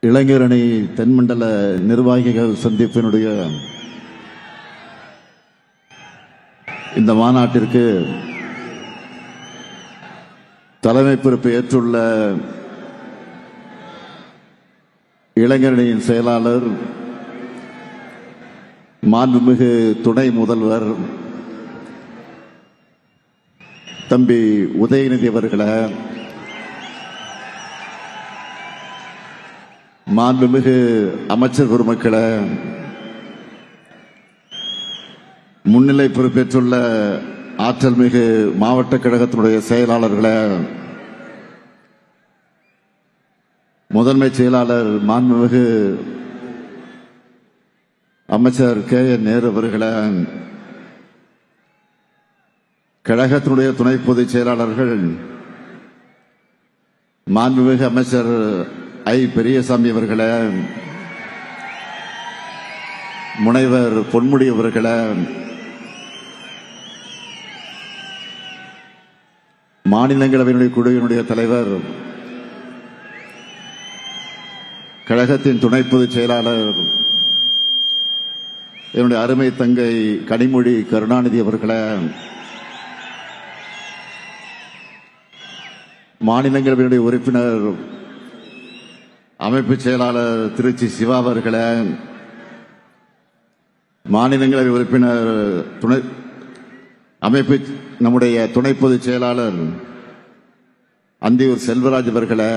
இளைஞரணி தென்மண்டல நிர்வாகிகள் சந்திப்பினுடைய இந்த மாநாட்டிற்கு தலைமை பொறுப்பு ஏற்றுள்ள இளைஞரணியின் செயலாளர் மாண்புமிகு துணை முதல்வர் தம்பி உதயநிதி அவர்களை, மாண்புமிகு அமைச்சர் பெருமக்களை, முன்னிலை பொறுப்பேற்றுள்ள ஆற்றல் மிகு மாவட்ட கழகத்தினுடைய செயலாளர்களை, முதன்மை செயலாளர் மாண்புமிகு அமைச்சர் KN நேரு அவர்களை, கழகத்தினுடைய துணை பொதுச் செயலாளர்கள் மாண்புமிகு அமைச்சர் பெரியசாமி அவர்களை, முனைவர் பொன்முடி அவர்களை, மாநிலங்களவையினுடைய குழுவினுடைய தலைவர், கழகத்தின் துணை பொதுச் செயலாளர் என்னுடைய அருமை தங்கை கனிமொழி கருணாநிதி அவர்களை, மாநிலங்களவையினுடைய உறுப்பினர் அமைப்பு செயலாளர் திருச்சி சிவா அவர்களை, மாநிலங்களவை உறுப்பினர் அமைப்பு நம்முடைய துணை பொதுச் செயலாளர் அந்தியூர் செல்வராஜ் அவர்களை,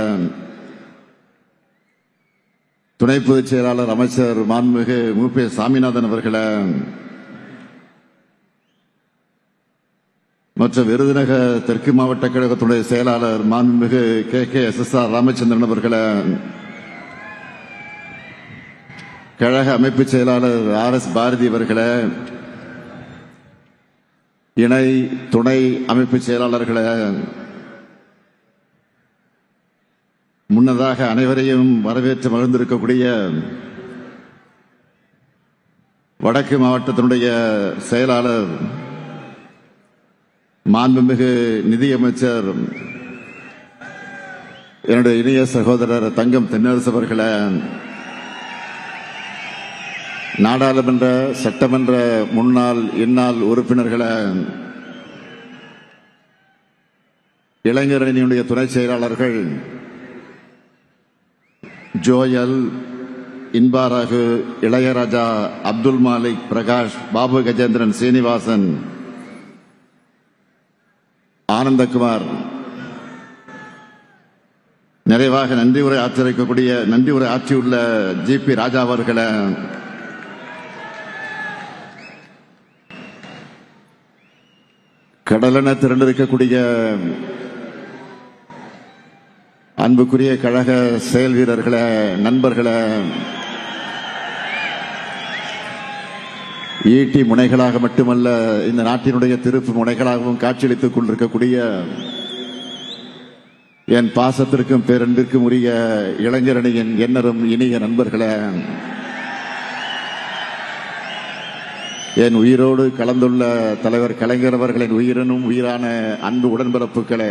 துணை பொதுச் செயலாளர் அமைச்சர் மாண்புமிகு மூப்பே சாமிநாதன் அவர்களை, மற்ற விருதுநகர் தெற்கு மாவட்ட கழகத்துடைய செயலாளர் மாண்புமிகு KKSSR ராமச்சந்திரன் அவர்களை, கழக அமைப்பு செயலாளர் RS பாரதி அவர்களை, இணை துணை அமைப்பு செயலாளர்களை, முன்னதாக அனைவரையும் வரவேற்று மகிழ்ந்திருக்கக்கூடிய வடக்கு மாவட்டத்தினுடைய செயலாளர் மாண்புமிகு நிதியமைச்சர் என்னுடைய இணைய சகோதரர் தங்கம் தென்னரசு அவர்களை, நாடாளுமன்ற சட்டமன்ற முன்னாள் இந்நாள் உறுப்பினர்களை, இளைஞரணியினுடைய துணை செயலாளர்கள் ஜோயல், இன்பாராகு, இளையராஜா, அப்துல் மாலிக், பிரகாஷ், பாபு கஜேந்திரன், சீனிவாசன், ஆனந்தகுமார், நிறைவாக நன்றி உரை ஆற்றியுள்ள GP ராஜா அவர்களை, கடலென திரண்டிருக்கக்கூடிய அன்புக்குரிய கழக செயல் வீரர்களை, நண்பர்களை, ஈட்டி முனைகளாக மட்டுமல்ல இந்த நாட்டினுடைய திருப்பு முனைகளாகவும் காட்சியளித்துக் கொண்டிருக்கக்கூடிய என் பாசத்திற்கும் பேரன்பிற்கும் உரிய இளைஞரணியின் எண்ணரும் இனிய நண்பர்களே, என் உயிரோடு கலந்துள்ள தலைவர் கலைஞர் அவர்களின் உயிரினும் உயிரான அன்பு உடன்பிறப்புகளே,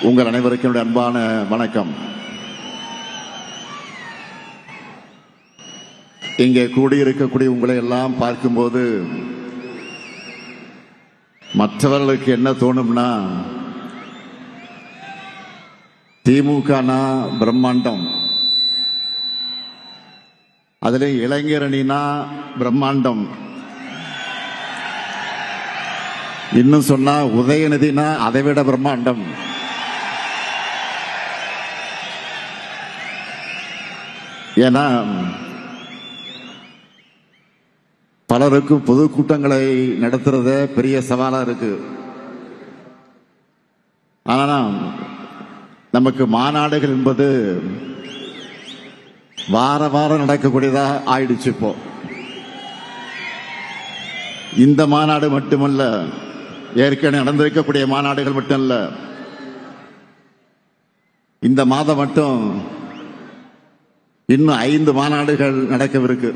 உங்கள் அனைவருக்கும் என்னுடைய அன்பான வணக்கம். இங்கே கூடியிருக்கக்கூடிய உங்களை எல்லாம் பார்க்கும்போது மற்றவர்களுக்கு என்ன தோணும்னா, திமுகனா பிரம்மாண்டம், அதிலே இளைஞரணினா பிரம்மாண்டம், இன்னும் சொன்னா உதயநிதினா அதைவிட பிரம்மாண்டம். ஏன்னா பலருக்கும் பொதுக்கூட்டங்களை நடத்துறத பெரிய சவாலா இருக்கு. ஆனா நமக்கு மாநாடுகள் என்பது வார வாரம் நடக்கக்கூடியதா ஆயிடுச்சு. இப்போ இந்த மாநாடு மட்டுமல்ல, ஏற்கனவே நடந்திருக்கக்கூடிய மாநாடுகள் மட்டும் இல்ல, இந்த மாதம் மட்டும் இன்னும் 5 மாநாடுகள் நடக்கவிருக்கு.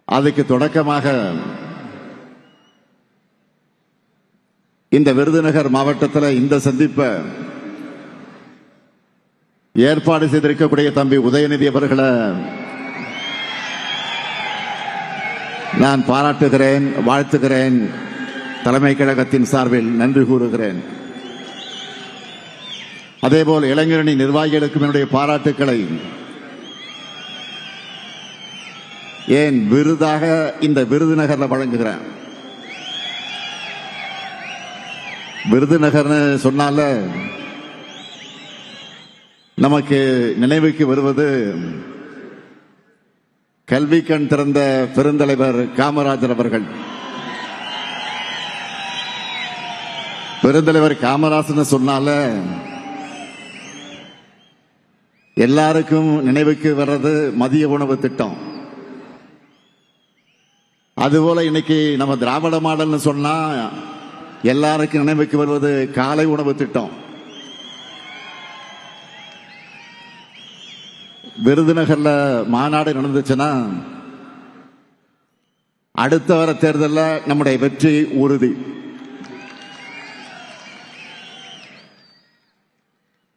அதுக்கு தொடக்கமாக இந்த விருதுநகர் மாவட்டத்தில் இந்த சந்திப்பை ஏற்பாடு செய்திருக்கக்கூடிய தம்பி உதயநிதி அவர்களை நான் பாராட்டுகிறேன், வாழ்த்துகிறேன். தலைமை கழகத்தின் சார்பில் நன்றி கூறுகிறேன். அதேபோல் இளைஞரணி நிர்வாகிகளுக்கும் என்னுடைய பாராட்டுக்களை ஏன் விருதாக இந்த விருதுநகர்ல வழங்குகிறேன். விருதுநகர்னு சொன்னால நமக்கு நினைவுக்கு வருவது கல்வி கண் திறந்த பெருந்தலைவர் காமராஜர் அவர்கள். பெருந்தலைவர் காமராஜர் சொன்னால எல்லாருக்கும் நினைவுக்கு வர்றது மதிய உணவு திட்டம். அதுபோல இன்னைக்கு நம்ம திராவிட மாடல்னு சொன்னா எல்லாருக்கும் நினைவுக்கு வருவது காலை உணவு திட்டம். விருதுநகர்ல மாநாடு நடந்துச்சுன்னா அடுத்த வர தேர்தலில் நம்முடைய வெற்றி உறுதி.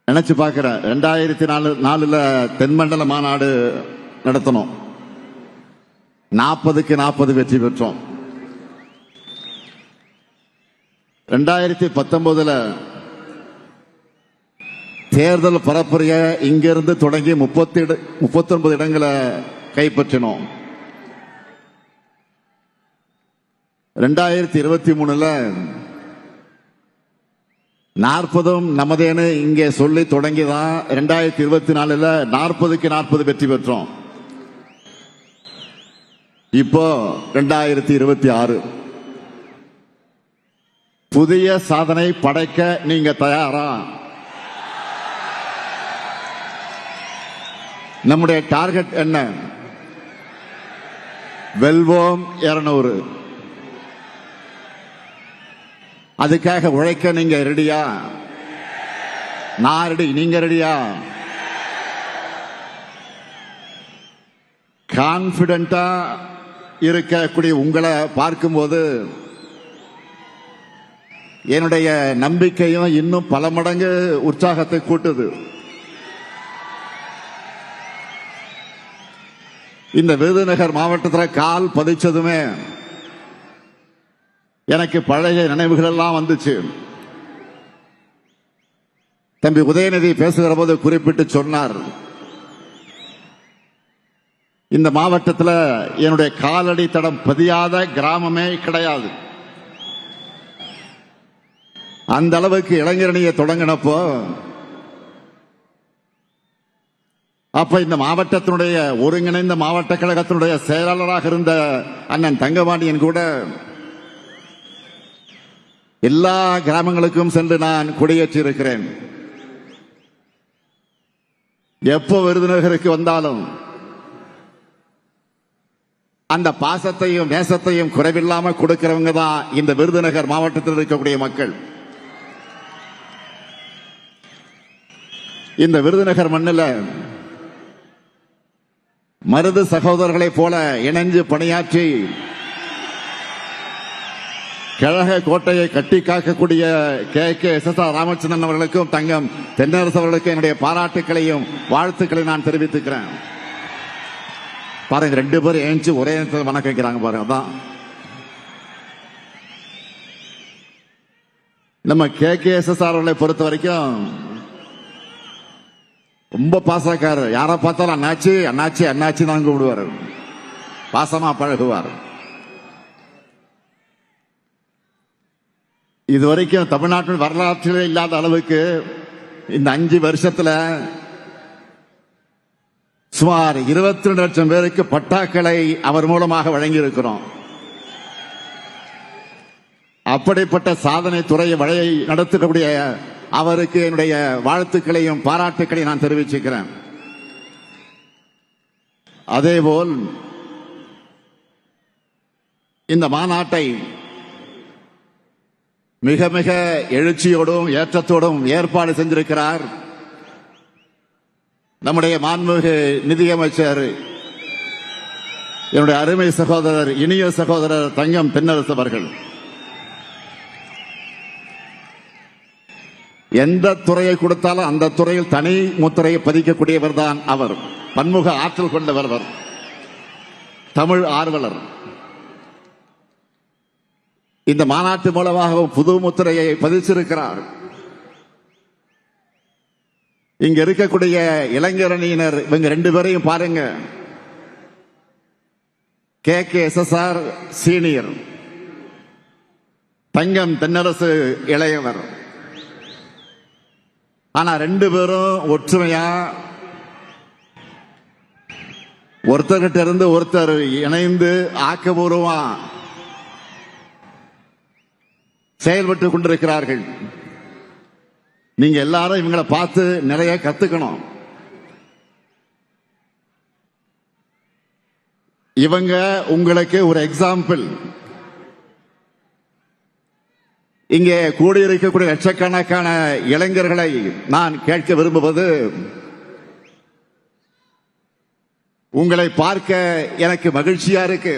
நினைச்சு பார்க்கிறேன், 2004 தென்மண்டல மாநாடு நடத்தணும், 40க்கு 40 வெற்றி பெற்றோம். 2019 தேர்தல் பரப்புரைய இங்கிருந்து தொடங்கி 39 இடங்களை கைப்பற்றினோம். 2023 40 நமதேன்னு இங்கே சொல்லி தொடங்கிதான் 2024 40க்கு 40 வெற்றி பெற்றோம். இப்போ 2026 புதிய சாதனை படைக்க நீங்க தயாரா? நம்முடைய டார்கெட் என்ன? வெல்வோம் 200. அதுக்காக உழைக்க நீங்க ரெடியா? நான் ரெடி, நீங்க ரெடியா? கான்பிடென்டா இருக்கக்கூடிய உங்களை பார்க்கும்போது என்னுடைய நம்பிக்கையும் இன்னும் பல மடங்கு உற்சாகத்தை கூட்டுது. இந்த விருதுநகர் மாவட்டத்தில் கால் பதிச்சதுமே எனக்கு பழைய நினைவுகள் எல்லாம் வந்துச்சு. தம்பி உதயநிதி பேசுகிற போது குறிப்பிட்டு சொன்னார், இந்த மாவட்டத்தில் என்னுடைய காலடி தடம் பதியாத கிராமமே கிடையாது. அந்த அளவுக்கு இளைஞரணியை தொடங்கினப்போ அப்ப இந்த மாவட்டத்தினுடைய ஒருங்கிணைந்த மாவட்ட கழகத்தினுடைய செயலாளராக இருந்த அண்ணன் தங்கபாண்டியன் கூட எல்லா கிராமங்களுக்கும் சென்று நான் கொடியேற்றி இருக்கிறேன். எப்போ விருதுநகருக்கு வந்தாலும் அந்த பாசத்தையும் நேசத்தையும் குறைவில்லாம கொடுக்கிறவங்க தான் இந்த விருதுநகர் மாவட்டத்தில் இருக்கக்கூடிய மக்கள். இந்த விருதுநகர் மண்ணில் மருது சகோதரர்களைப் போல இணைஞ்சு பணியாற்றி கழக கோட்டையை கட்டி காக்கக்கூடிய SSR ராமச்சந்திரன் அவர்களுக்கும் தங்கம் தென்னரசு அவர்களுக்கும் என்னுடைய பாராட்டுக்களையும் வாழ்த்துக்களையும் நான் தெரிவித்துக்கிறேன். பாருங்க, 2 பேரும் ஏஞ்சி ஒரே நேரத்தில் வணக்கம் வைக்கிறாங்க பாருங்க. அதான் நம்ம SSR அவர்களை பொறுத்த வரைக்கும் ரொம்ப பாசக்காரர். யாரை பார்த்தாலும் அண்ணாச்சி அண்ணாச்சி அண்ணாச்சி தான் கூப்பிடுவார், பாசமா பழகுவார். இதுவரைக்கும் தமிழ்நாட்டின் வரலாற்றிலே இல்லாத அளவுக்கு இந்த 5 வருஷத்துல சுமார் 22 லட்சம் பேருக்கு பட்டாக்களை அவர் மூலமாக வழங்கி இருக்கிறோம். அப்படிப்பட்ட சாதனை துறையை வழியை நடத்தக்கூடிய அவருக்கு என்னுடைய வாழ்த்துக்களையும் பாராட்டுக்களையும் நான் தெரிவிச்சுக்கிறேன். அதேபோல் இந்த மாநாட்டை மிக மிக எழுச்சியோடும் ஏற்றத்தோடும் ஏற்பாடு செஞ்சிருக்கிறார் நம்முடைய மாண்புமிகு நிதியமைச்சர், என்னுடைய அருமை சகோதரர், இனிய சகோதரர் தங்கம் தென்னரசு அவர்கள். எந்த துறையை கொடுத்தாலும் அந்த துறையில் தனி முத்திரையை பதிக்கக்கூடியவர் தான் அவர். பன்முக ஆற்றல் கொண்டவர் அவர். தமிழ் ஆர்வலர். இந்த மாநாட்டு மூலமாக புது முத்திரையை பதிச்சிருக்கிறார். இங்க இருக்கக்கூடிய இளைஞரணியினர் இவங்க 2 பேரையும் பாருங்க. KKSSR சீனியர், தங்கம் தென்னரசு இளையவர். ஆனா 2 பேரும் ஒற்றுமையா ஒருத்தர்கிட்ட இருந்து ஒருத்தர் இணைந்து ஆக்கபூர்வமா செயல்பட்டு கொண்டிருக்கிறார்கள். நீங்க எல்லாரும் இவங்களை பார்த்து நிறைய கத்துக்கணும். இவங்க உங்களுக்கு ஒரு எக்ஸாம்பிள். இங்கே கூடியிருக்கக்கூடிய லட்சக்கணக்கான இளைஞர்களை நான் கேட்க விரும்புவது, உங்களை பார்க்க எனக்கு மகிழ்ச்சியா இருக்கு.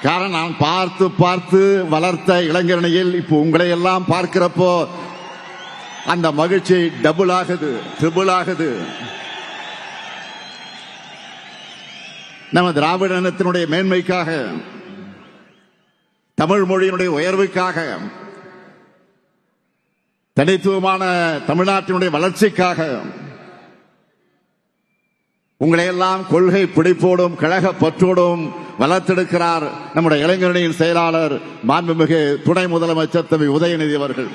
காரணம், நான் பார்த்து பார்த்து வளர்த்த இளைஞரணியில் இப்போ உங்களை எல்லாம் பார்க்கிறப்போ அந்த மகிழ்ச்சி டபுள் ஆகுது, ட்ரிபிள் ஆகுது. நம்ம திராவிட இனத்தினுடைய மேன்மைக்காக, தமிழ் மொழியினுடைய உயர்வுக்காக, தனித்துவமான தமிழ்நாட்டினுடைய வளர்ச்சிக்காக உங்களை எல்லாம் கொள்கை பிடிப்போடும் கழக பற்றோடும் வளர்த்தெடுக்கிறார் நம்முடைய இளைஞரணியின் செயலாளர் மாண்புமிகு துணை முதலமைச்சர் தம்பி உதயநிதி அவர்கள்.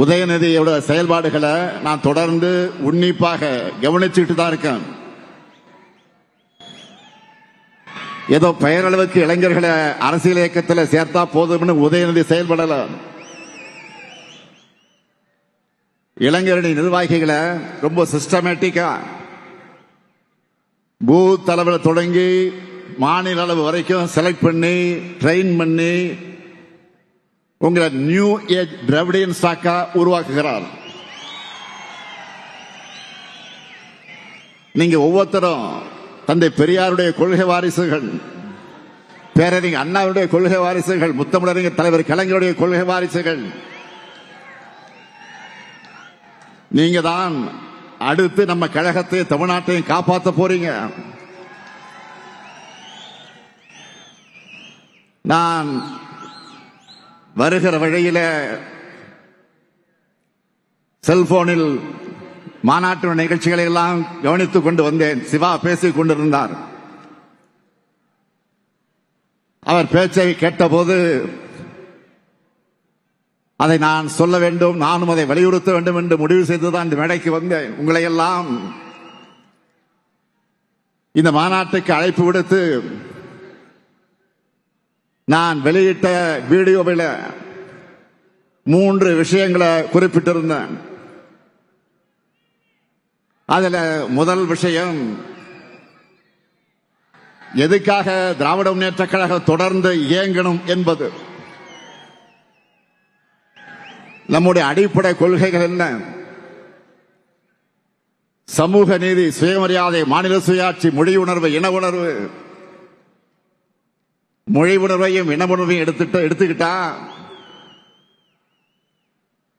உதயநிதியோட செயல்பாடுகளை நான் தொடர்ந்து உன்னிப்பாக கவனிச்சுட்டு தான் இருக்கேன். ஏதோ பெயரளவுக்கு இளைஞர்களை அரசியல் இயக்கத்தில் சேர்த்தா போதும்னு உதயநிதி செயல்படல. இளைஞரணி நிர்வாகிகளை ரொம்ப சிஸ்டமேட்டிக்கா பூத் அளவில் தொடங்கி மாநில அளவு வரைக்கும் செலக்ட் பண்ணி ட்ரெயின் பண்ணி உங்களை நியூ ஏஜ் திராவிடியன் ஸ்டாக்கா உருவாக்குகிறார். நீங்க ஒவ்வொருத்தரும் தந்தை பெரியாருடைய கொள்கை வாரிசுகள், பேரறிஞர் அண்ணாவுடைய கொள்கை வாரிசுகள், முத்தமிழறிஞர் தலைவர் கலைஞருடைய கொள்கை வாரிசுகள். நீங்க தான் அடுத்து நம்ம கழகத்தை தமிழ்நாட்டையும் காப்பாற்ற போறீங்க. நான் வருகிற வழியில செல்போனில் மாநாட்டு நிகழ்ச்சிகளை எல்லாம் கவனித்துக் கொண்டு வந்தேன். சிவா பேசிக் கொண்டிருந்தார். அவர் பேச்சை கேட்டபோது அதை நான் சொல்ல வேண்டும், நானும் அதை வலியுறுத்த வேண்டும் என்று முடிவு செய்துதான் இந்த மேடைக்கு வந்தேன். உங்களை எல்லாம் இந்த மாநாட்டுக்கு அழைப்பு விடுத்து நான் வெளியிட்ட வீடியோவில் 3 விஷயங்களை குறிப்பிட்டிருந்தேன். அதுல முதல் விஷயம், எதுக்காக திராவிட முன்னேற்ற கழகம் தொடர்ந்து இயங்கணும் என்பது. நம்முடைய அடிப்படை கொள்கைகள் என்ன? சமூக நீதி, சுயமரியாதை, மாநில சுயாட்சி, மொழி உணர்வு, இன உணர்வு. மொழி உணர்வையும் இன உணர்வையும் எடுத்துக்கிட்டா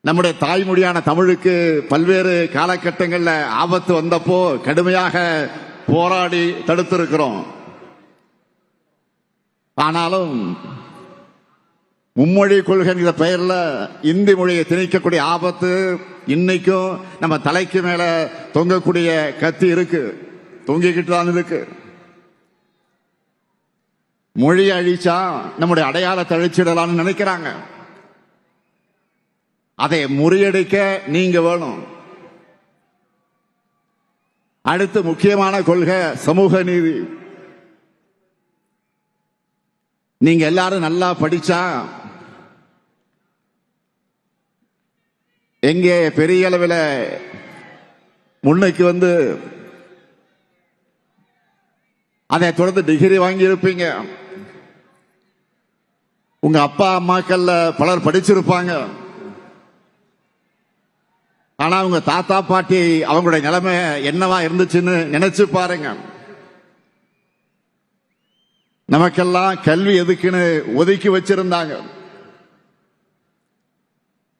நம்முடைய தாய்மொழியான தமிழுக்கு பல்வேறு காலகட்டங்களில் ஆபத்து வந்தப்போ கடுமையாக போராடி தடுத்திருக்கிறோம். ஆனாலும் மும்மொழி கொள்கைங்கிற பெயர்ல இந்தி மொழியை திணிக்கக்கூடிய ஆபத்து இன்னைக்கும் நம்ம தலைக்கு மேல தொங்கக்கூடிய கத்தி இருக்கு, தொங்கிக்கிட்டு தான் இருக்கு. மொழி அழிச்சா நம்முடைய அடையாளத்தை அழிச்சிடலாம்னு நினைக்கிறாங்க. அதை முறியடிக்க நீங்க வேணும். அடுத்து முக்கியமான கொள்கை சமூக நீதி. நீங்க எல்லாரும் நல்லா படிச்சா எங்கே பெரிய அளவில் முன்னைக்கு வந்து அதை தொடர்ந்து டிகிரி வாங்கி இருப்பீங்க. உங்க அப்பா அம்மாக்கள்ல பலர் படிச்சிருப்பாங்க. ஆனா உங்க தாத்தா பாட்டி அவங்களுடைய நிலைமை என்னவா இருந்துச்சுன்னு நினைச்சு பாருங்க. நமக்கெல்லாம் கல்வி எதுக்குன்னு ஒதுக்கி வச்சிருந்தாங்க.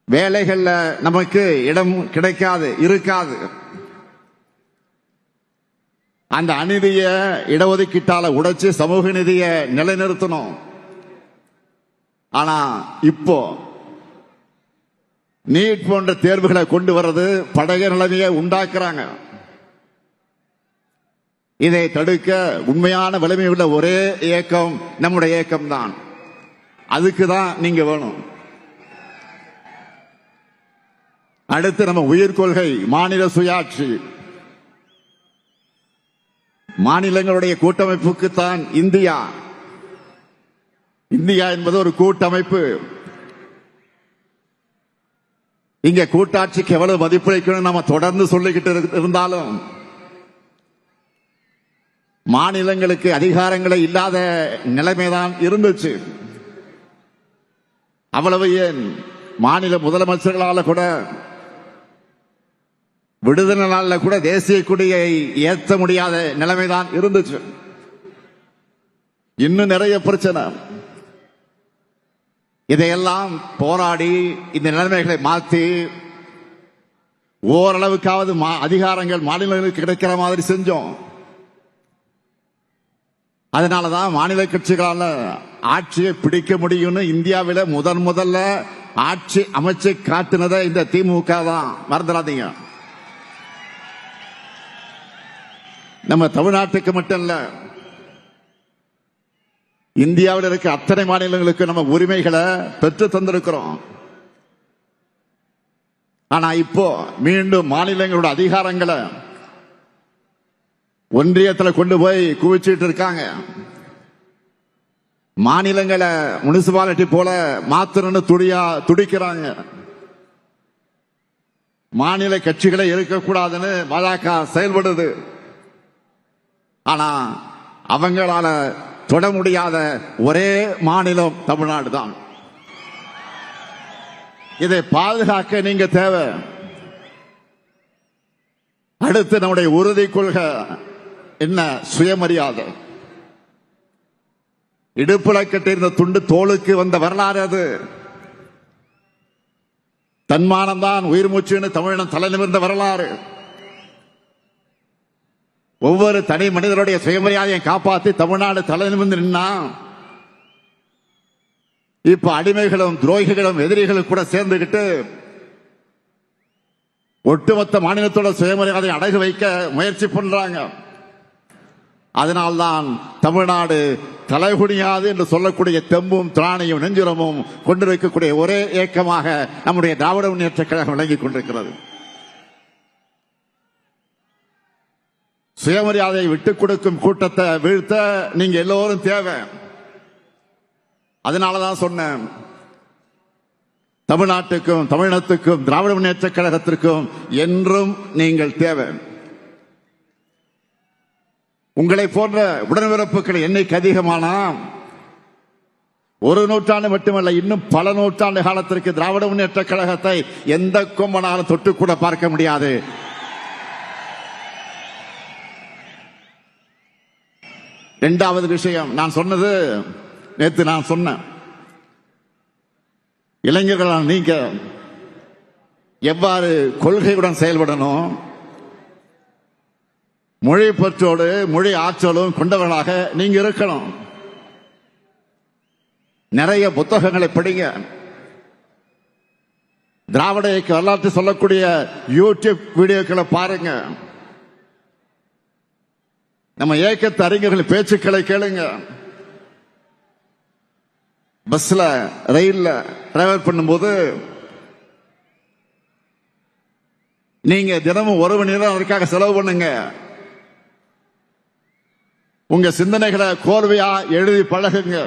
வேலைகள்ல நமக்கு இடம் கிடைக்காது, இருக்காது. அந்த அநீதிய இடஒதுக்கீட்டால உடைச்சு சமூக நீதியை நிலைநிறுத்தணும். ஆனா இப்போ நீட் போன்ற தேர்வுகளை கொண்டு வர்றது பழைய நிலைமையை உண்டாக்குறாங்க. இதை தடுக்க உண்மையான வலிமை உள்ள ஒரே இயக்கம் நம்முடைய இயக்கம் தான். அதுக்கு தான் நீங்க வேணும். அடுத்து நம்ம உயிர் கொள்கை மாநில சுயாட்சி. மாநிலங்களுடைய கூட்டமைப்புக்கு தான் இந்தியா. இந்தியா என்பது ஒரு கூட்டமைப்பு. இங்க கூட்டாட்சிக்கு எவ்வளவு மதிப்பளிக்கணும் நம்ம தொடர்ந்து சொல்லிக்கிட்டு இருந்தாலும் மாநிலங்களுக்கு அதிகாரங்களே இல்லாத நிலைமைதான் இருந்துச்சு. அவ்வளவு ஏன் மாநில முதலமைச்சர்களால கூட விடுதலை நாளில் கூட தேசிய கொடியை ஏற்ற முடியாத நிலைமைதான் இருந்துச்சு. இன்னும் நிறைய பிரச்சனை. இதையெல்லாம் போராடி இந்த நிலைமைகளை மாற்றி ஓரளவுக்காவது அதிகாரங்கள் மாநிலங்களுக்கு கிடைக்கிற மாதிரி செஞ்சோம். அதனாலதான் மாநில கட்சிகளால ஆட்சியை பிடிக்க முடியும்னு இந்தியாவில முதல்ல ஆட்சி அமைச்சு காட்டினதை இந்த திமுக தான், மறந்துடாதீங்க. நம்ம தமிழ்நாட்டுக்கு மட்டும் இல்ல, இந்தியாவில் இருக்க அத்தனை மாநிலங்களுக்கு நம்ம உரிமைகளை பெற்று தந்திருக்கிறோம். ஆனா இப்போ மீண்டும் மாநிலங்களோட அதிகாரங்களை ஒன்றியத்தில் கொண்டு போய் குவிச்சிட்டு இருக்காங்க. மாநிலங்களை முனிசிபாலிட்டி போல மாத்தணும்னு துடிக்கிறாங்க. மாநில கட்சிகளை இருக்கக்கூடாதுன்னு பாஜக செயல்படுது. ஆனா அவங்களால தொட முடியாத ஒரே மாநிலம் தமிழ்நாடு தான். இதை பாதுகாக்க நீங்க தேவை. அடுத்து நம்முடைய உறுதி கொள்கை என்ன? சுயமரியாதை. இடுப்புல கட்டியிருந்த துண்டு தோளுக்கு வந்த வரலாறு அது. தன்மானம் தான் உயிர் மூச்சுன்னு தமிழினம் தலை நிமிர்ந்த வரலாறு. ஒவ்வொரு தனி மனிதனுடைய சுயமரியாதையை காப்பாற்றி தமிழ்நாடு தலை நிமிர்ந்து நின்னா இப்ப அடிமைகளும் துரோகிகளும் எதிரிகளும் கூட சேர்ந்துகிட்டு ஒட்டுமொத்த மாநிலத்தோட சுயமரியாதை அடகு வைக்க முயற்சி பண்றாங்க. அதனால்தான் தமிழ்நாடு தலைகுனியாது என்று சொல்லக்கூடிய தெம்பும் திராணியும் நெஞ்சுரமும் கொண்டிருக்கக்கூடிய ஒரே இயக்கமாக நம்முடைய திராவிட முன்னேற்ற கழகம் விளங்கிக் கொண்டிருக்கிறது. சுயமரியாதையை விட்டுக் கொடுக்கும் கூட்டத்தை வீழ்த்த நீங்க எல்லோரும் தேவை. அதனாலதான் சொன்னேன், தமிழ்நாட்டுக்கும் தமிழினத்துக்கும் திராவிட முன்னேற்ற கழகத்திற்கும் என்றும் நீங்கள் தேவை. உங்களை போன்ற உடன்பிறப்புகள் எண்ணிக்கை அதிகமானா ஒரு நூற்றாண்டு மட்டுமல்ல, இன்னும் பல நூற்றாண்டு காலத்திற்கு திராவிட முன்னேற்ற கழகத்தை எந்த கொம்பனாலும் தொட்டு கூட பார்க்க முடியாது. இரண்டாவது விஷயம், நான் சொன்னது நேற்று நான் சொன்னேன், இளைஞர்களால் நீங்க எவ்வாறு கொள்கையுடன் செயல்படணும், மொழி பற்றோடு மொழி ஆற்றலும் கொண்டவர்களாக நீங்க இருக்கணும். நிறைய புத்தகங்களை படிங்க. திராவிட இயக்க வரலாற்று சொல்லக்கூடிய யூடியூப் வீடியோக்களை பாருங்க. நம்ம இயக்கத்து அறிஞர்கள் பேச்சுக்களை கேளுங்க. பஸ்ல ரயில்ல டிராவல் பண்ணும்போது நீங்க தினமும் 1 மணி நேரம் அதற்காக செலவு பண்ணுங்க. உங்க சிந்தனைகளை கோர்வையா எழுதி பழகுங்க.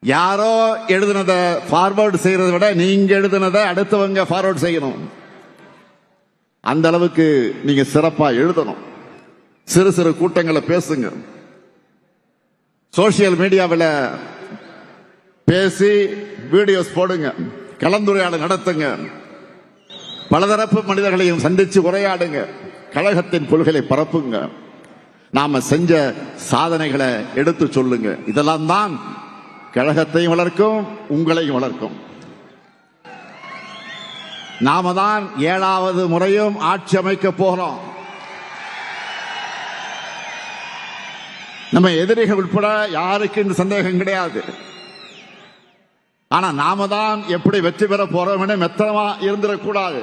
யாரோ எழுதுனதை ஃபார்வர்டு செய்யறதை விட நீங்க எழுதுனதை அடுத்தவங்க ஃபார்வர்டு செய்யணும். அந்த அளவுக்கு நீங்க சிறப்பா எழுதணும். சிறு சிறு கூட்டங்களை பேசுங்க. சோசியல் மீடியாவில் பேசி வீடியோஸ் போடுங்க. கலந்துரையாடல் நடத்துங்க. பலதரப்பு மனிதர்களையும் சந்திச்சு உரையாடுங்க. கழகத்தின் கொள்கையை பரப்புங்க. நாம செஞ்ச சாதனைகளை எடுத்து சொல்லுங்க. இதெல்லாம் தான் கழகத்தையும் வளர்க்கும், உங்களையும் வளர்க்கும். நாம தான் 7வது முறையும் ஆட்சி அமைக்க போகிறோம். நம்ம எதிரிகள் உட்பட யாருக்கு இந்த சந்தேகம் கிடையாது. ஆனா நாம தான் எப்படி வெற்றி பெற போறோம் மெத்தனமா இருந்துடக்கூடாது.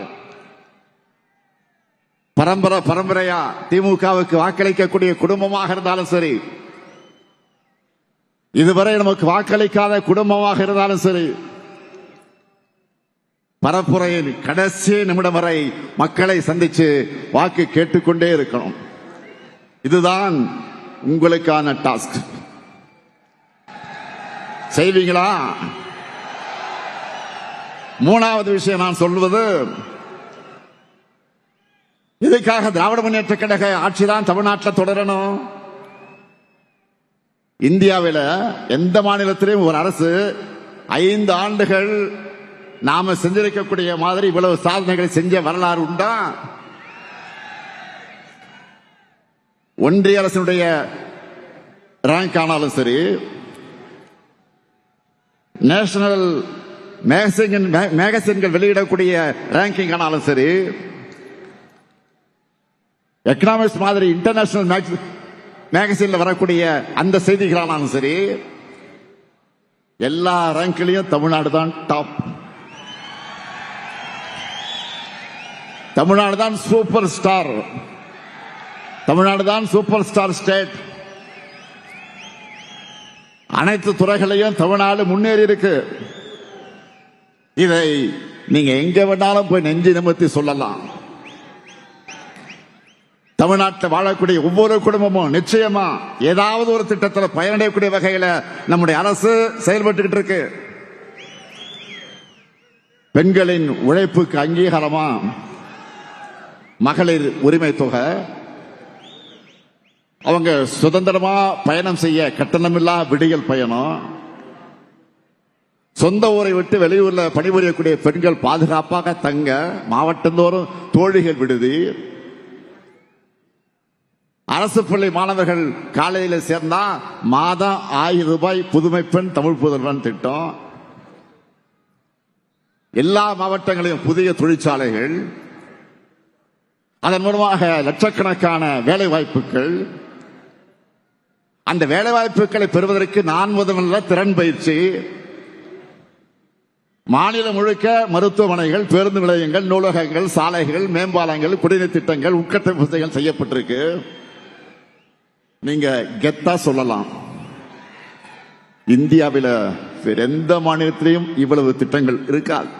பரம்பரையா திமுகவுக்கு வாக்களிக்கக்கூடிய குடும்பமாக இருந்தாலும் சரி, இதுவரை நமக்கு வாக்களிக்காத குடும்பமாக இருந்தாலும் சரி, பரப்புரையின் கடைசி நிமிடம் வரை மக்களை சந்திச்சு வாக்கு கேட்டுக்கொண்டே இருக்கணும். இதுதான் உங்களுக்கான டாஸ்க். செய்வீங்களா? 3வது விஷயம் நான் சொல்வது, இதுக்காக திராவிட முன்னேற்ற கழக ஆட்சிதான் தமிழ்நாட்டில் தொடரணும். இந்தியாவில் எந்த மாநிலத்திலும் ஒரு அரசு 5 ஆண்டுகள் நாம செஞ்சிருக்கக்கூடிய மாதிரி இவ்வளவு சாதனைகளை செஞ்ச வரலாறு உண்டா? ஒன்றிய அரசினுடைய ரேங்க் ஆனாலும் சரி, நேஷனல் மேகசின்கள் வெளியிடக்கூடிய ரேங்கிங் ஆனாலும் சரி, எக்கனாமிக்ஸ் மாதிரி இன்டர்நேஷனல் மேகசின்ல வரக்கூடிய அந்த செய்திகளானாலும் சரி, எல்லா ரேங்க்லயும் தமிழ்நாடு தான் டாப். தமிழ்நாடு தான் சூப்பர் ஸ்டார். தமிழ்நாடு தான் சூப்பர் ஸ்டார் ஸ்டேட். அனைத்து துறைகளையும் தமிழ்நாடு முன்னேறி இருக்கு. இதை நீங்க எங்க வேணாலும் போய் நெஞ்சு நிமிர்த்தி சொல்லலாம். தமிழ்நாட்டில் வாழக்கூடிய ஒவ்வொரு குடும்பமும் நிச்சயமா ஏதாவது ஒரு திட்டத்தில் பயனடையக்கூடிய வகையில நம்முடைய அரசு செயல்பட்டு இருக்கு. பெண்களின் உழைப்புக்கு அங்கீகாரமா மகளிர் உரிமை தொகை, அவங்க சுதந்திரமா பயணம் செய்ய கட்டணமில்லா விடியல் பயணம், சொந்த ஊரை விட்டு வெளியூர்ல பணிபுரியக்கூடிய பெண்கள் பாதுகாப்பாக தங்க மாவட்டந்தோறும் தோழிகள் விடுதி, அரசு பள்ளி மாணவர்கள் காலையில் சேர்ந்தா மாதம் 1000 ரூபாய் புதுமை பெண் தமிழ் புதல்வன் திட்டம், எல்லா மாவட்டங்களிலும் புதிய தொழிற்சாலைகள், அதன் மூலமாக லட்சக்கணக்கான வேலை வாய்ப்புகள். அந்த வேலை வாய்ப்புகளை பெறுவதற்கு 4 திறன் பயிற்சி, மாநிலம் முழுக்க மருத்துவமனைகள், பேருந்து நிலையங்கள், நூலகங்கள், சாலைகள், மேம்பாலங்கள், குடிநீர் திட்டங்கள், உட்கட்டமைப்பு வசதிகள் செய்யப்பட்டிருக்கு. நீங்க கெத்தா சொல்லலாம், இந்தியாவில் வேற எந்த மாநிலத்திலையும் இவ்வளவு திட்டங்கள் இருக்காது.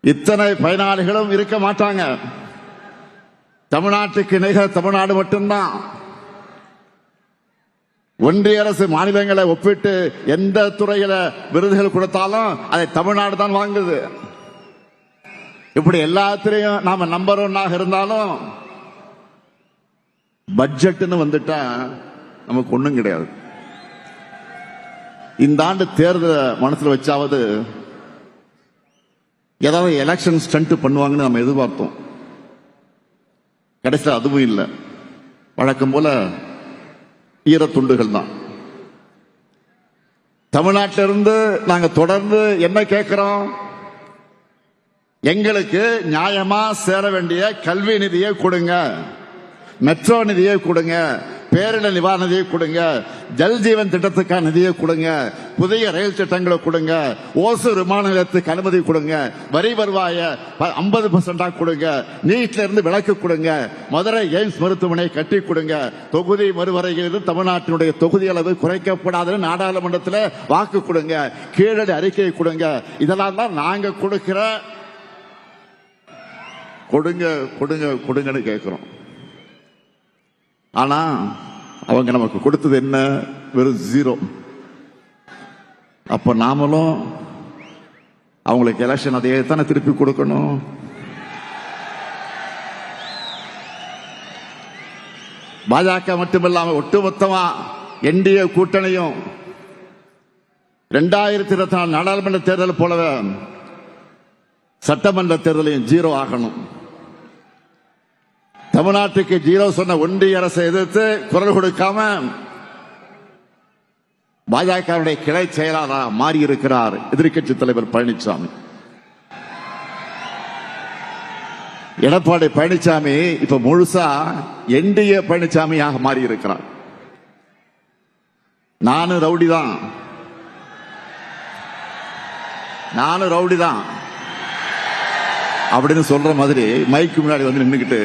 இத்தனை பயனாளிகளும் இருக்க மாட்டாங்க. தமிழ்நாட்டுக்கு நிகர் தமிழ்நாடு மட்டும்தான். ஒன்றிய அரசு மாநிலங்களை ஒப்பிட்டு எந்த துறையில விருதுகள் கொடுத்தாலும் அதை தமிழ்நாடு தான் வாங்குது. இப்படி எல்லாத்திலையும் நாம நம்பர் 1 இருந்தாலும் பட்ஜெட்னு வந்துட்டா நமக்கு ஒண்ணும் கிடையாது. இந்த ஆண்டு தேர்தலை மனசுல வச்சாவது ஏதாவது எலெக்ஷன் ஸ்டண்ட் பண்ணுவாங்கன்னு நம்ம எதிர்பார்த்தோம். கடைசியில் அதுவும் இல்லை. வழக்கம் போல ஈரத்துண்டுகள் தான். தமிழ்நாட்டிலிருந்து நாங்க தொடர்ந்து என்ன கேட்கிறோம்? எங்களுக்கு நியாயமா சேர வேண்டிய கல்வி நிதியை கொடுங்க, மெட்ரோ நிதியை கொடுங்க, பேரிடர் நிவாரண நிதியை கொடுங்க, ஜல் ஜீவன் திட்டத்துக்கான நிதியை கொடுங்க, புதிய ரயில் திட்டங்களை கொடுங்க, ஓசூர் விமான நிலையத்துக்கு அனுமதி கொடுங்க, வரி வருவாய 50% கொடுங்க, நீட்ல இருந்து விலக்கு கொடுங்க, மதுரை எய்ம்ஸ் மருத்துவமனை கட்டி கொடுங்க, தொகுதி மறுவரையில் தமிழ்நாட்டினுடைய தொகுதி அளவு குறைக்கப்படாதுன்னு நாடாளுமன்றத்தில் வாக்கு கொடுங்க, கீழடி அறிக்கையை கொடுங்க. இதெல்லாம் தான் நாங்க கொடுக்கிற கொடுங்க கொடுங்க கொடுங்கன்னு கேட்கிறோம். ஆனா அவங்க நமக்கு கொடுத்தது என்ன? வெறும் 0. அப்ப நாமளும் அவங்களுக்கு எலெக்ஷன் அதையே தானே திருப்பி கொடுக்கணும். பாஜக மட்டுமில்லாம ஒட்டுமொத்தமா என்டிஏ கூட்டணியும் 2024 நாடாளுமன்ற தேர்தல் போலவே சட்டமன்ற தேர்தலையும் 0 ஆகணும். தமிழ்நாட்டுக்கு ஜீரோ சொன்ன ஒன்றிய அரசை எதிர்த்து குரல் கொடுக்காம பாஜகவுடைய கிளை செயலாளராக மாறி இருக்கிறார் எதிர்க்கட்சி தலைவர் பழனிசாமி. எடப்பாடி பழனிசாமி இப்ப முழுசா என்டிஏ பழனிசாமியாக மாறி இருக்கிறார். நானும் ரவுடி தான் அப்படின்னு சொல்ற மாதிரி மைக்கு முன்னாடி வந்து நின்னுக்கிட்டு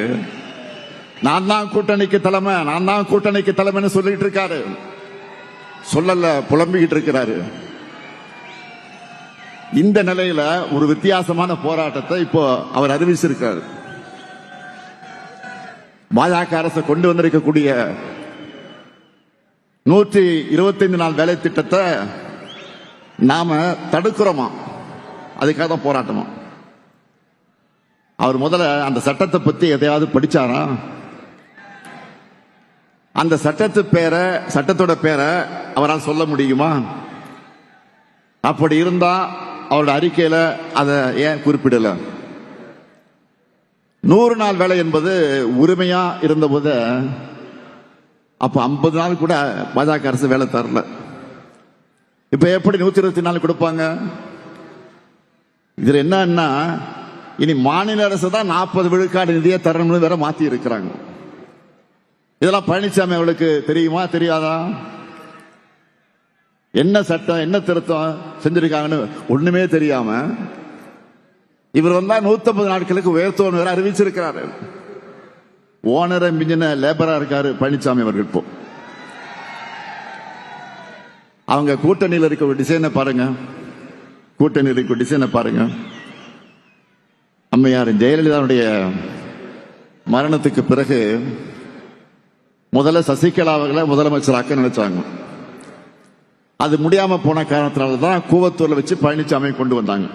நான் தான் கூட்டணிக்கு தலைமைன்னு சொல்லிட்டு இருக்காரு. சொல்லல, புலம்பிக்கிட்டு இருக்கிறாரு. இந்த நிலையில ஒரு வித்தியாசமான போராட்டத்தை இப்போ அவர் அறிவிச்சிருக்காரு. பாஜக அரசு கொண்டு வந்திருக்கக்கூடிய 125 நாள் வேலை திட்டத்தை நாம தடுக்கிறோமா, அதுக்காக தான் போராட்டமா. அவர் முதல்ல அந்த சட்டத்தை பத்தி எதையாவது படிச்சாரா? அந்த சட்டத்தோட பேரை அவரால் சொல்ல முடியுமா? அப்படி இருந்தா அவருடைய அறிக்கையில அதை ஏன் குறிப்பிடல? 100 நாள் வேலை என்பது உரிமையா இருந்தபோது அப்ப 50 நாள் கூட பாஜக அரசு வேலை தரல. இப்ப எப்படி 124 கொடுப்பாங்க? இதுல என்னன்னா இனி மாநில அரசு தான் 40 விழுக்காடு நிதியை தரணும்னு வேற மாத்தி இருக்கிறாங்க. இதெல்லாம் பழனிசாமி அவளுக்கு தெரியுமா தெரியாதா? என்ன சட்டம் என்ன திருத்தம் செஞ்சிருக்காங்கன்னு ஒண்ணுமே தெரியாம இவர் வந்தா 150 நாட்களுக்கு உயர்த்துவோம் வேற அறிவிச்சிருக்கிறாரு. ஓனரை மிஞ்சின லேபரா இருக்காரு பழனிசாமி அவர்கள். இப்போ அவங்க கூட்டணியில் இருக்க டிசைனை பாருங்க. அம்மையார் ஜெயலலிதாவுடைய மரணத்துக்கு பிறகு முதல்ல சசிகலா அவர்களை முதலமைச்சராக்க நினைச்சாங்க. அது முடியாம போன காரணத்தினால்தான் கூவத்தூர்ல வச்சு பழனிசாமி கொண்டு வந்தாங்க.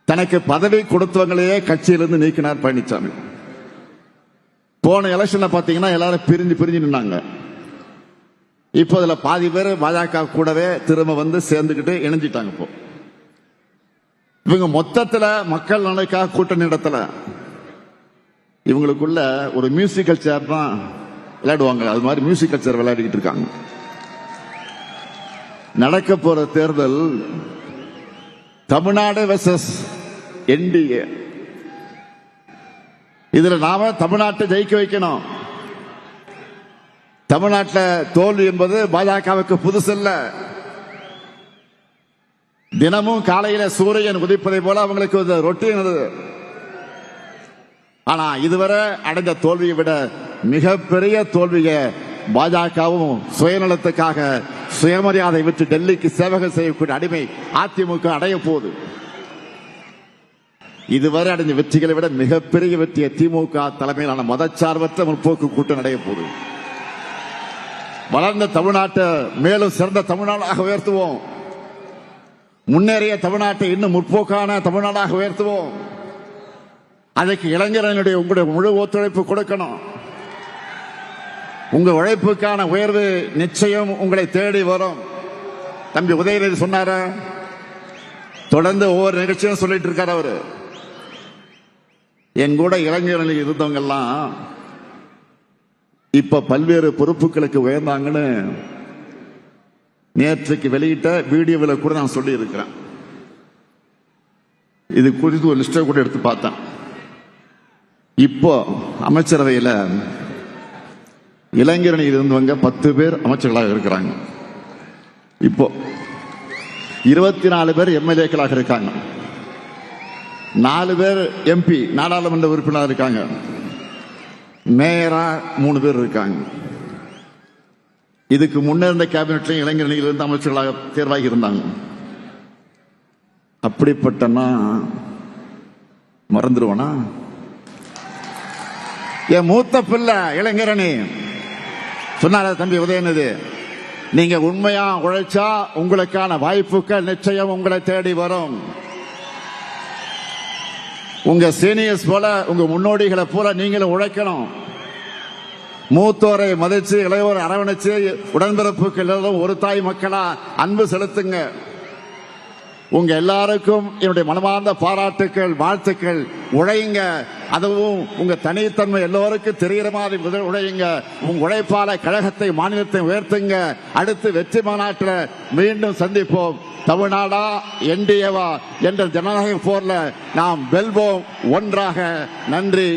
தனக்கு பதவி கொடுத்தவங்களையே கட்சியிலிருந்து நீக்கினார் பழனிசாமி. போன எலெக்ஷன்ல பாத்தீங்கன்னா எல்லாரும் பிரிஞ்சு நின்னாங்க. இப்போ அதுல பாதி பேர் பாஜக கூடவே திரும்ப வந்து சேர்ந்துக்கிட்டு இணைஞ்சிட்டாங்க. இப்போ இவங்க மொத்தத்துல மக்கள் நலனுக்காக கூட்டணி நடத்தல, இவங்களுக்குள்ள ஒரு மியூசிக்கல் சேர் தான் விளையாடுவாங்க. அது மாதிரி மியூசிக்கல் சேர் விளையாடிக்கிட்டு இருக்காங்க. நடக்க போற தேர்தல் தமிழ்நாடு வெர்சஸ் என்டிஏ. இதுல நாம தமிழ்நாட்டை ஜெயிக்க வைக்கணும். தமிழ்நாட்டில் தோல்வி என்பது பாஜகவுக்கு புதுசல்ல. தினமும் காலையில சூரியன் உதிப்பதை போல அவங்களுக்கு ரொட்டீன். ஆனா இதுவரை அடைந்த தோல்வியை விட மிகப்பெரிய தோல்வியை பாஜகவும் சுயநலத்துக்காக சுயமரியாதை விட்டு டெல்லிக்கு சேவகம் செய்யக்கூடிய அடிமை அதிமுக அடைய போகுது. இதுவரை அடைந்த வெற்றிகளை விட மிகப்பெரிய வெற்றியை திமுக தலைமையிலான மதச்சார்பற்ற முற்போக்கு கூட்டம் அடைய போகுது. வளர்ந்த தமிழ்நாட்டை மேலும் சிறந்த தமிழ்நாடாக உயர்த்துவோம். முன்னேறிய தமிழ்நாட்டை இன்னும் முற்போக்கான தமிழ்நாடாக உயர்த்துவோம். அதற்கு இளைஞர்களுடைய உங்களுடைய முழு ஒத்துழைப்பு கொடுக்கணும். உங்க உழைப்புக்கான உயர்வு நிச்சயம் உங்களை தேடி வரும். தம்பி உதயநிதி சொன்னார, தொடர்ந்து ஒவ்வொரு நிகழ்ச்சியும் சொல்லிட்டு இருக்காரு அவரு. என் கூட இளைஞர்கள் இருந்தவங்க எல்லாம் இப்ப பல்வேறு பொறுப்புகளுக்கு உயர்ந்தாங்கன்னு நேற்றைக்கு வெளியிட்ட வீடியோவில் கூட நான் சொல்லி இருக்கிறேன். இது குறித்து ஒரு லிஸ்டை கூட எடுத்து பார்த்தேன். இப்போ அமைச்சரவையில் இளைஞரணியில் இருந்தவங்க 10 பேர் அமைச்சர்களாக இருக்கிறாங்க. இப்போ 24 பேர் எம்எல்ஏக்களாக இருக்காங்க. 4 பேர் எம்பி நாடாளுமன்ற உறுப்பினராக இருக்காங்க. மேயரா 3 பேர் இருக்காங்க. இதுக்கு முன்னர் இருந்த கேபினெட்ல இளைஞரணியில் இருந்து அமைச்சர்களாக தேர்வாகி இருந்தாங்க. அப்படிப்பட்டனா மறந்துடுவானா? என் மூத்த பிள்ளை இளைஞரணி சொன்னார தம்பி உதயநிதி, நீங்க உண்மையா உழைச்சா உங்களுக்கான வாய்ப்புகள் நிச்சயம் உங்களை தேடி வரும். உங்க சீனியர்ஸ் போல உங்க முன்னோடிகளை போல நீங்களும் உழைக்கணும். மூத்தோரை மதிச்சு இளையோரை அரவணைச்சு உடன்பிறப்புகள் ஒரு தாய் மக்களா அன்பு செலுத்துங்க. உங்க எல்லாருக்கும் என்னுடைய மனமார்ந்த பாராட்டுக்கள், வாழ்த்துக்கள். உழையுங்க, அதுவும் உங்க தனித்தன்மை எல்லோருக்கும் தெரிகிற மாதிரி உழையுங்க. உங்க உழைப்பால கழகத்தை, மாநிலத்தை உயர்த்துங்க. அடுத்து வெற்றி மாநாட்டில் மீண்டும் சந்திப்போம். தமிழ்நாடா என்டிஏவா என்ற ஜனநாயக போர்ல நாம் வெல்வோம் ஒன்றாக. நன்றி.